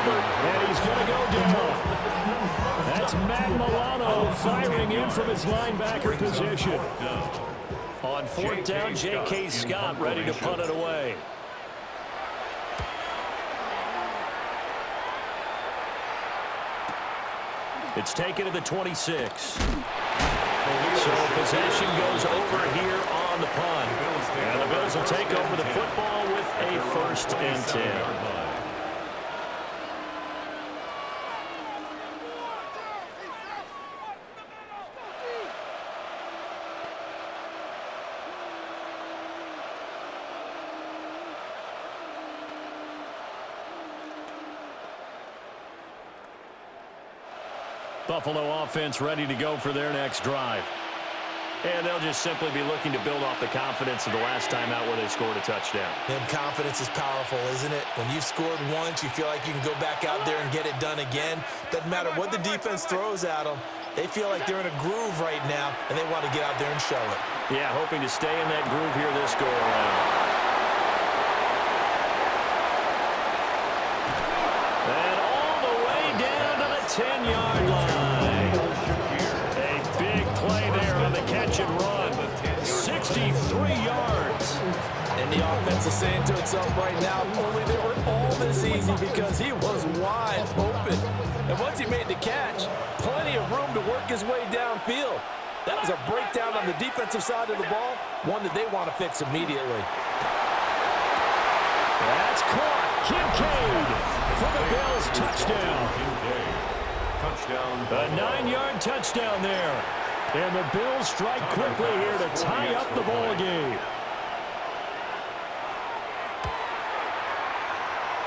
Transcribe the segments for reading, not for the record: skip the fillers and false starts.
Herbert, and he's going to go down. That's Matt Milano firing in from his linebacker position. On fourth down, J.K. Scott ready to punt it away. It's taken to the 26. So possession goes over here on the punt. And the Bills will take over the football with a 1st and 10. Buffalo offense ready to go for their next drive. And they'll just simply be looking to build off the confidence of the last time out where they scored a touchdown. And confidence is powerful, isn't it? When you've scored once, you feel like you can go back out there and get it done again. Doesn't matter what the defense throws at them. They feel like they're in a groove right now, and they want to get out there and show it. Yeah, hoping to stay in that groove here this go-around. And all the way down to the 10-yard line. A big play there on the catch and run. 63 yards. And the offense is saying to itself right now, only they were all this easy because he was wide open. And once he made the catch, plenty of room to work his way downfield. That was a breakdown on the defensive side of the ball, one that they want to fix immediately. That's caught. Kincaid for the Bills touchdown. A 9-yard touchdown there. And the Bills strike quickly here to tie up the ball game.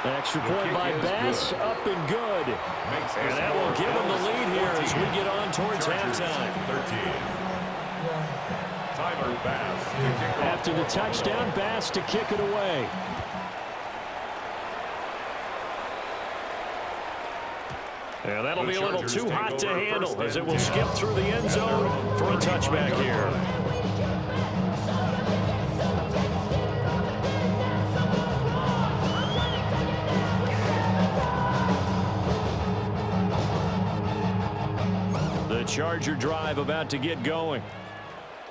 Extra point by Bass, up and good. And that will give them the lead here as we get on towards halftime. After the touchdown, Bass to kick it away. And that'll be a little too hot to handle as it will skip through the end zone for a touchback here. The Charger drive about to get going.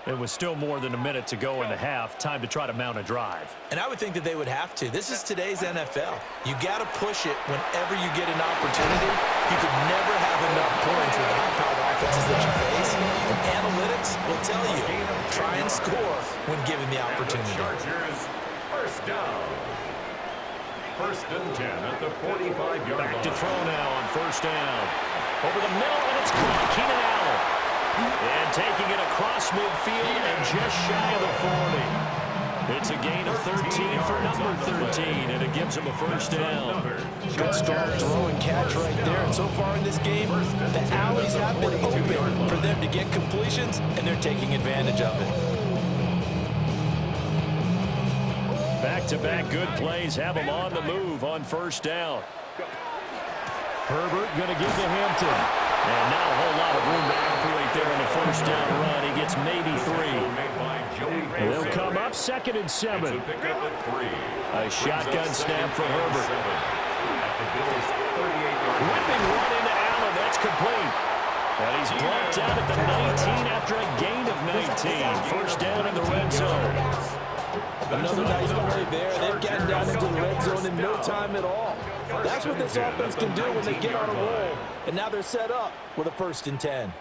It was still more than a minute to go in the half. Time to try to mount a drive. And I would think that they would have to. This is today's NFL. You got to push it whenever you get an opportunity. You could never have enough points with the high-powered offenses that you face. And analytics will tell you, try and score when given the opportunity. First down. 1st and 10 at the 45-yard line. Back to throw now on 1st down. Over the middle, and it's caught. Keenan Allen. And taking it across midfield and just shy of the 40. It's a gain of 13 for number 13, and it gives him a 1st down. Good start, throw and catch right there. And so far in this game, the alleys have been open for them to get completions, and they're taking advantage of it. Back-to-back good plays have him on the move on 1st down. Herbert going to give to Hampton. And not a whole lot of room to operate there in the 1st down run. He gets maybe 3. They'll come up 2nd and 7. A shotgun snap for Herbert. Whipping one into Allen. That's complete. And he's blocked out at the 19 after a gain of 19. 1st down in the red zone. Another nice play there. They've gotten down into the red zone in no time at all. That's what this offense can do when they get on a roll. And now they're set up with a 1st and 10.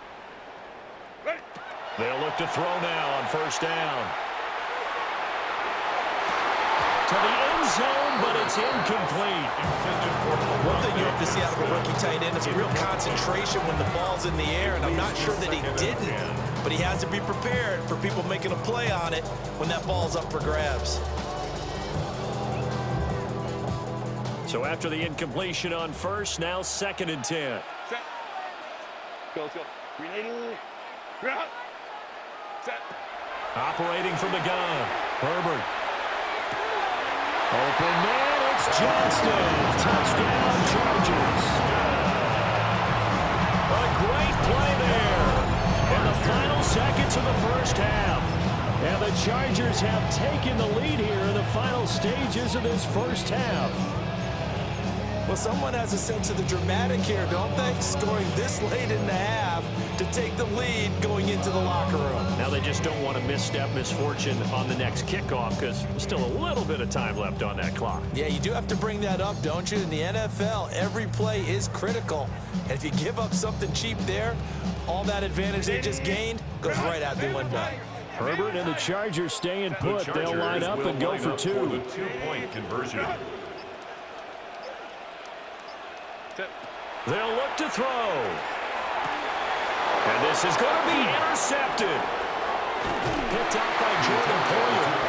They'll look to throw now on 1st down. To the end zone, but it's incomplete. One thing you have to see out of a rookie tight end is a real concentration when the ball's in the air, and I'm not sure that he didn't. But he has to be prepared for people making a play on it when that ball's up for grabs. So after the incompletion on 1st, now 2nd and 10. Set. Go. Set. Operating from the gun. Herbert. Open man, it's Johnston. Touchdown, Chargers. A great play there. In the final seconds of the 1st half. And the Chargers have taken the lead here in the final stages of this 1st half. Well, someone has a sense of the dramatic here, don't they? Scoring this late in the half to take the lead going into the locker room. Now they just don't want to misstep misfortune on the next kickoff because there's still a little bit of time left on that clock. Yeah, you do have to bring that up, don't you? In the NFL, every play is critical. And if you give up something cheap there, all that advantage they just gained goes right out the window. Herbert and the Chargers staying put. They'll line up and go for two. For the two-point conversion. They'll look to throw. And this is going to be intercepted. Picked out by Jordan Poyer.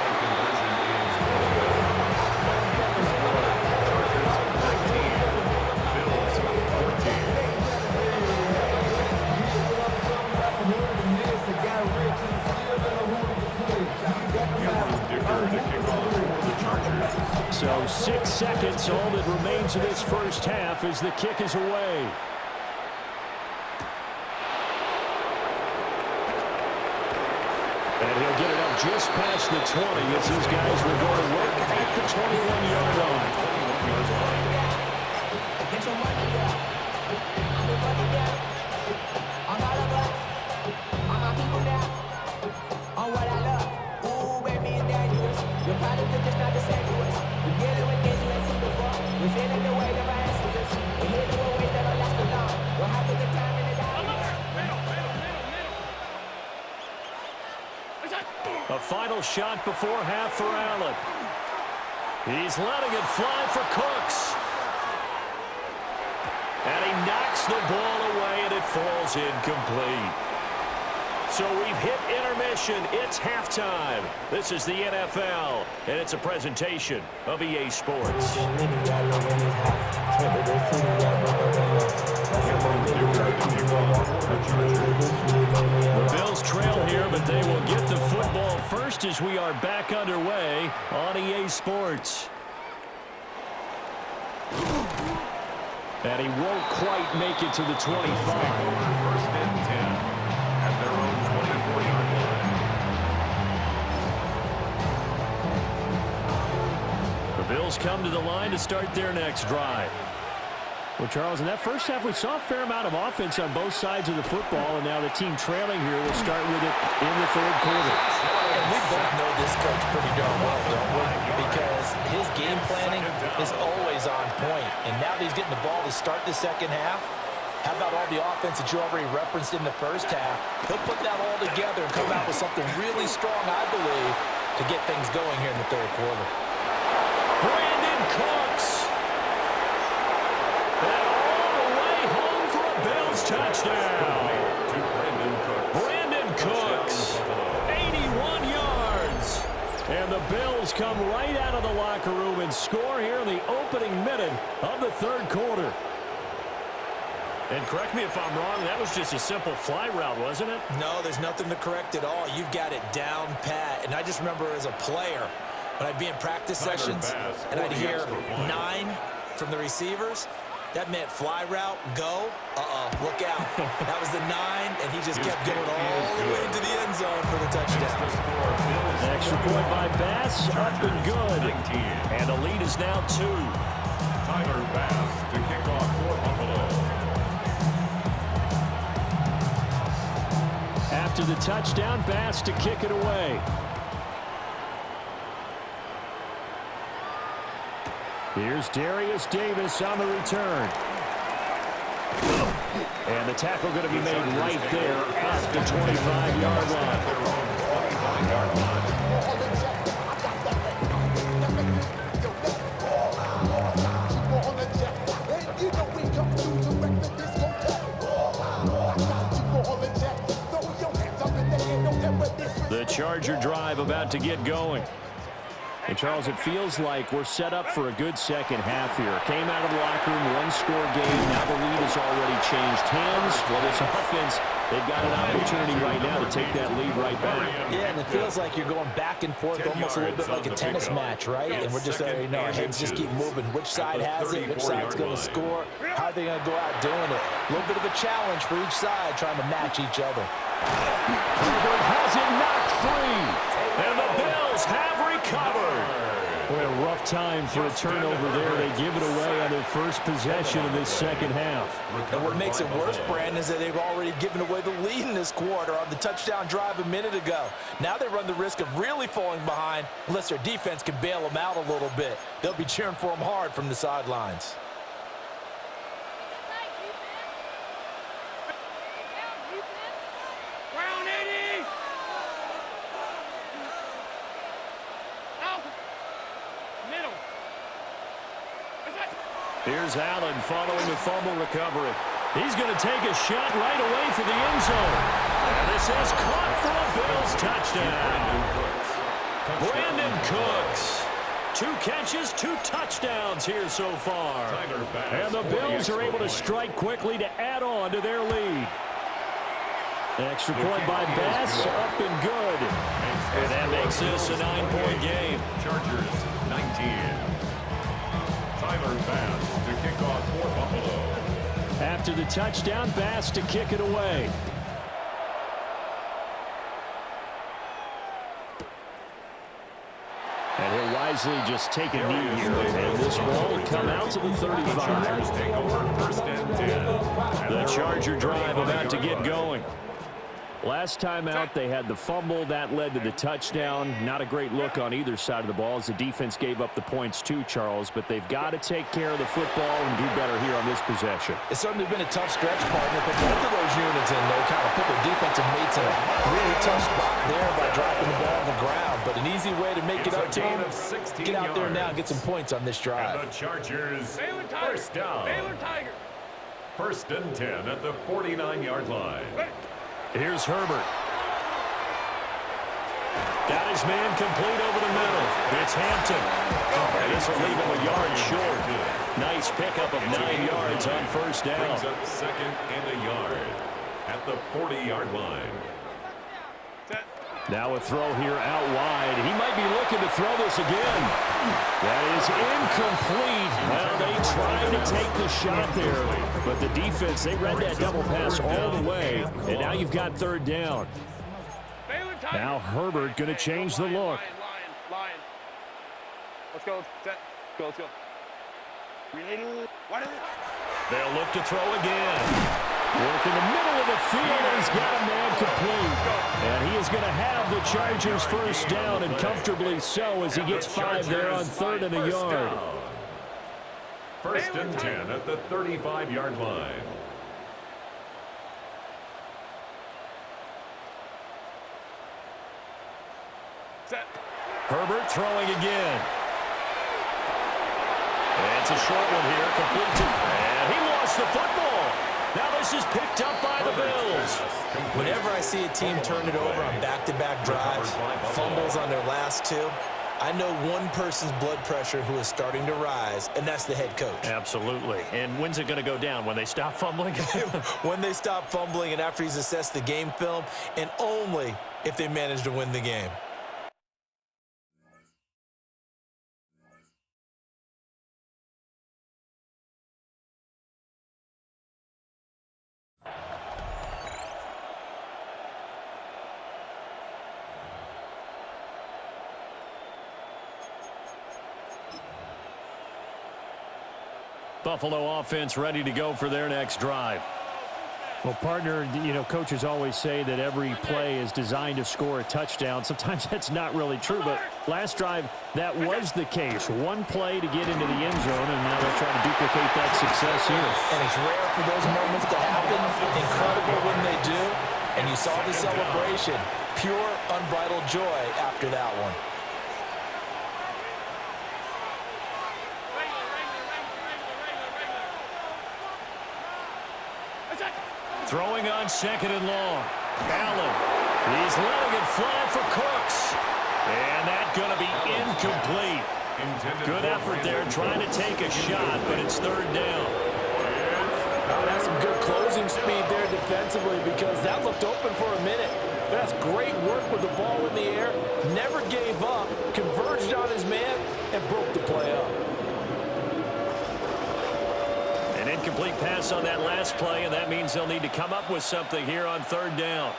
So 6 seconds, all that remains in this first half as the kick is away. And he'll get it up just past the 20 as these guys will go to work at the 21-yard line. A final shot before half for Allen. He's letting it fly for Cooks. And he knocks the ball away, and it falls incomplete. So we've hit intermission. It's halftime. This is the NFL, and it's a presentation of EA Sports. The Bills trail here, but they will get the football first as we are back underway on EA Sports. And he won't quite make it to the 25. First and 10 at their own 24-yard line. The Bills come to the line to start their next drive. Well, Charles, in that first half, we saw a fair amount of offense on both sides of the football, and now the team trailing here will start with it in the third quarter. And we both know this coach pretty darn well, don't we? Because his game planning is always on point. And now that he's getting the ball to start the second half, how about all the offense that you already referenced in the first half? He'll put that all together and come out with something really strong, I believe, to get things going here in the third quarter. Brandon Cooks. And all the way home for a Bills touchdown. Brandon Cooks, 81 yards. And the Bills come right out of the locker room and score here in the opening minute of the third quarter. And correct me if I'm wrong, that was just a simple fly route, wasn't it? No, there's nothing to correct at all. You've got it down pat. And I just remember as a player, when I'd be in practice sessions and I'd hear 9 from the receivers, that meant fly route, go, look out. That was the 9, and he just kept going all the way into the end zone for the touchdown. Extra point by Bass, up and good. And the lead is now 2. Tyler Bass to kick off for Buffalo. After the touchdown, Bass to kick it away. Here's Darius Davis on the return. And the tackle going to be made right there at the 25-yard line. The Charger drive about to get going. And, Charles, it feels like we're set up for a good second half here. Came out of the locker room, one-score game. Now the lead has already changed hands. Well, this offense, they've got an opportunity right now to take that lead right back. Yeah, and it feels like you're going back and forth almost a little bit like a tennis match, right? And we're just, our heads just keep moving. Which side has it? Which side's going to score? How are they going to go out doing it? A little bit of a challenge for each side trying to match each other. Herbert has it knocked free. And the Bills have recovered. Boy, a rough time for a turnover there. They give it away on their first possession of this second half. And what makes it worse, Brandon, is that they've already given away the lead in this quarter on the touchdown drive a minute ago. Now they run the risk of really falling behind unless their defense can bail them out a little bit. They'll be cheering for them hard from the sidelines. Here's Allen following the fumble recovery. He's going to take a shot right away for the end zone. And this is caught for a Bills touchdown. Brandon Cooks. 2 catches, 2 touchdowns here so far. And the Bills are able to strike quickly to add on to their lead. Extra point by Bass, up and good. And that makes this a 9-point game. Chargers 19. Tyler Bass to kick off for Buffalo. After the touchdown, Bass to kick it away. And he'll wisely just take a knee here. And this ball will come out to the 35. Take over first and 10. The Charger drive about to get going. Last time out, they had the fumble. That led to the touchdown. Not a great look on either side of the ball as the defense gave up the points too, Charles. But they've got to take care of the football and do better here on this possession. It's certainly been a tough stretch, partner, for both of those units, and they kind of put their defensive mates in a really tough spot there by dropping the ball on the ground. But an easy way to make it up to them. Get out there now and get some points on this drive. And the Chargers first down. First and 10 at the 49-yard line. Here's Herbert. Got his man complete over the middle. It's Hampton. And this will leave him a yard short. Nice pickup of 9 yards on first down. Brings up second and a yard at the 40-yard line. Now a throw here out wide. He might be looking to throw this again. That is incomplete. Well, they tried to take the shot there, but the defense, they read that double pass all the way, and now you've got third down. Now Herbert going to change the look. Lion. Let's go. Set. Go, let's go. They'll look to throw again. Work in the middle of the field, and he's got a man complete. And he is going to have the Chargers first down, and comfortably so, as he gets 5 there on third and a yard. First and 10 at the 35-yard line. Set. Herbert throwing again. And it's a short one here, complete to, and he lost the football. Now this is picked up by the Bills. Whenever I see a team turn it over on back-to-back drives, fumbles on their last 2, I know one person's blood pressure who is starting to rise, and that's the head coach. Absolutely. And when's it going to go down? When they stop fumbling? When they stop fumbling and after he's assessed the game film, and only if they manage to win the game. Buffalo offense ready to go for their next drive. Well, partner, you know, coaches always say that every play is designed to score a touchdown. Sometimes that's not really true, but last drive, that was the case. One play to get into the end zone, and now they're trying to duplicate that success here. And it's rare for those moments to happen. Incredible when they do. And you saw the celebration. Pure, unbridled joy after that one. Throwing on second and long. Allen. He's letting it fly for Cooks. And that's going to be incomplete. Good effort there trying to take a shot, but it's third down. Oh, that's some good closing speed there defensively because that looked open for a minute. That's great work with the ball in the air. Never gave up, converged on his man, and broke the play up. An incomplete pass on that last play, and that means they'll need to come up with something here on third down.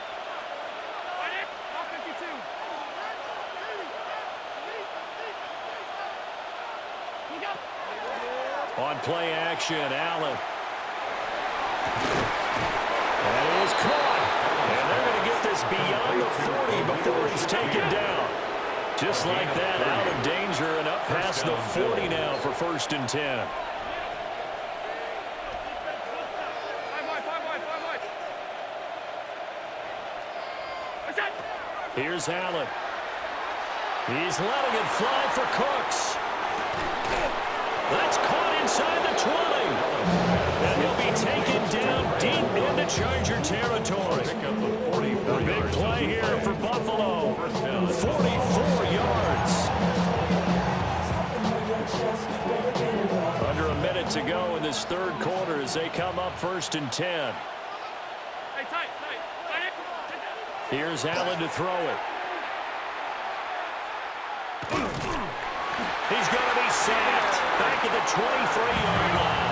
On play action, Allen. That is caught. And they're going to get this beyond the 40 before it's taken down. Just like that, out of danger and up past the 40 now for 1st and 10. Here's Allen. He's letting it fly for Cooks. That's caught inside the 20. And he'll be taken down deep into Charger territory. A big play here for Buffalo. 44 yards. Under a minute to go in this third quarter as they come up 1st and 10. Here's Allen to throw it. He's going to be sacked back at the 23-yard line.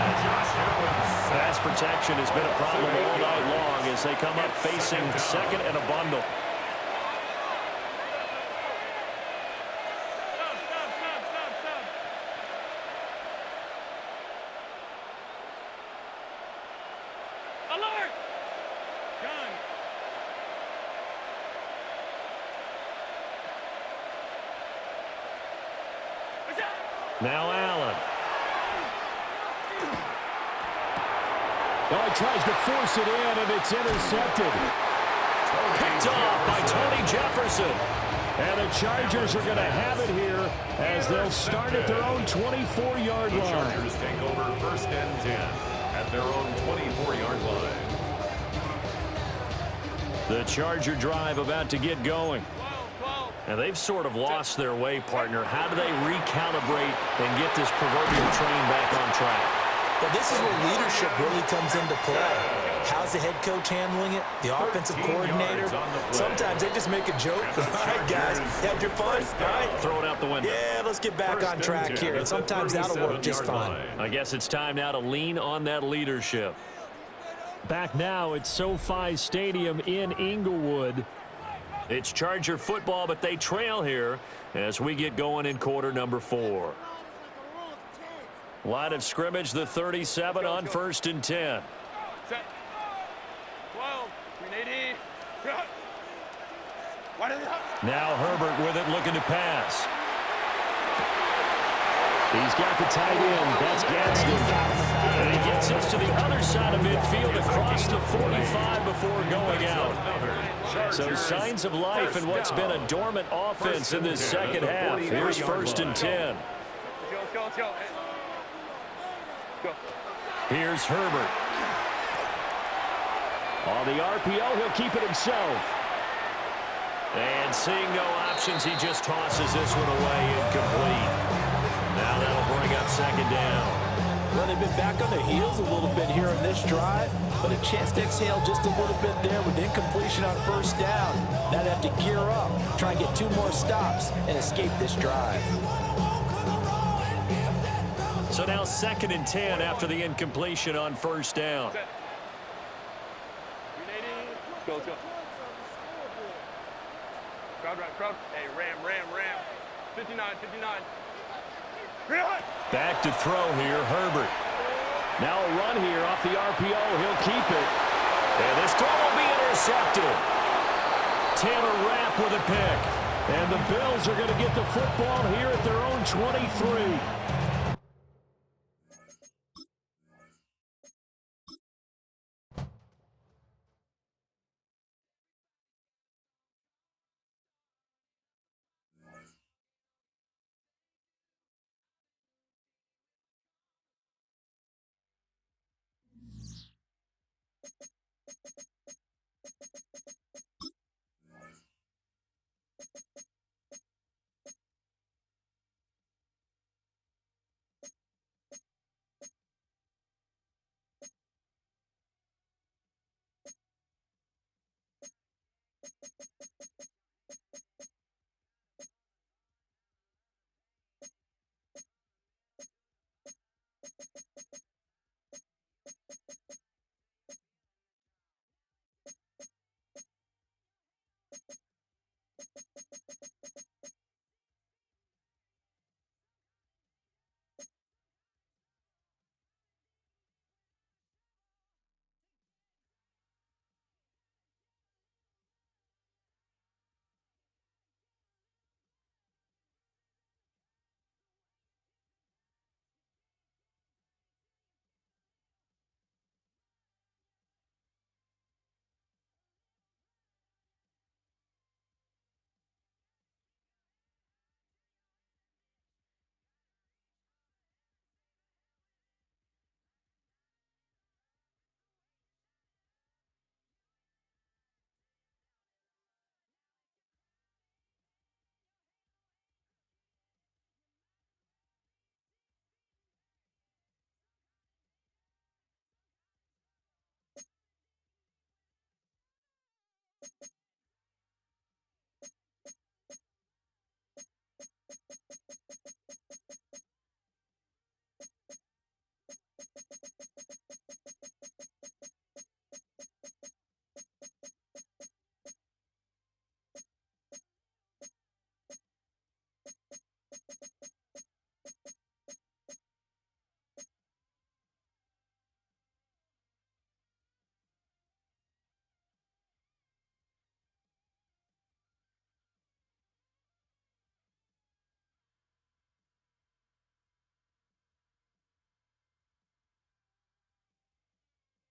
Pass protection has been a problem all night long as they come up facing second and a bundle. Alert! Gun. Now Allen. Oh, he tries to force it in, and it's intercepted. Picked off by Tony Jefferson. And the Chargers are going to have it here as they'll start at their own 24-yard The line. Chargers take over 1st and 10 at their own 24-yard line. The Charger drive about to get going. And they've sort of lost their way, partner. How do they recalibrate and get this proverbial train back on track? Well, this is where leadership really comes into play. How's the head coach handling it? The offensive coordinator? Sometimes they just make a joke. All right, guys, had your fun? All right. Throw it out the window. Yeah, let's get back on track here. And sometimes that'll work just fine. I guess it's time now to lean on that leadership. Back now at SoFi Stadium in Inglewood. It's Charger football, but they trail here as we get going in quarter number 4. Line of scrimmage, the 37 on 1st and 10. Set. 12. 380. Now Herbert with it, looking to pass. He's got the tight end. That's Gadsden. And he gets us to the other side of midfield across the 45 before going out. So signs of life in what's been a dormant offense in this second half. Here's 1st and 10. Let's go. Go. Here's Herbert. On the RPO, he'll keep it himself. And seeing no options, he just tosses this one away incomplete. Now that'll bring up 2nd down. Well, they've been back on their heels a little bit here in this drive, but a chance to exhale just a little bit there with incompletion on 1st down. Now they have to gear up, try and get 2 more stops, and escape this drive. So now 2nd and 10 after the incompletion on 1st down. Set. 380. Go. Crowd. Hey, ram. 59. Back to throw here, Herbert. Now a run here off the RPO. He'll keep it. And this throw will be intercepted. Taylor Rapp with a pick. And the Bills are going to get the football here at their own 23.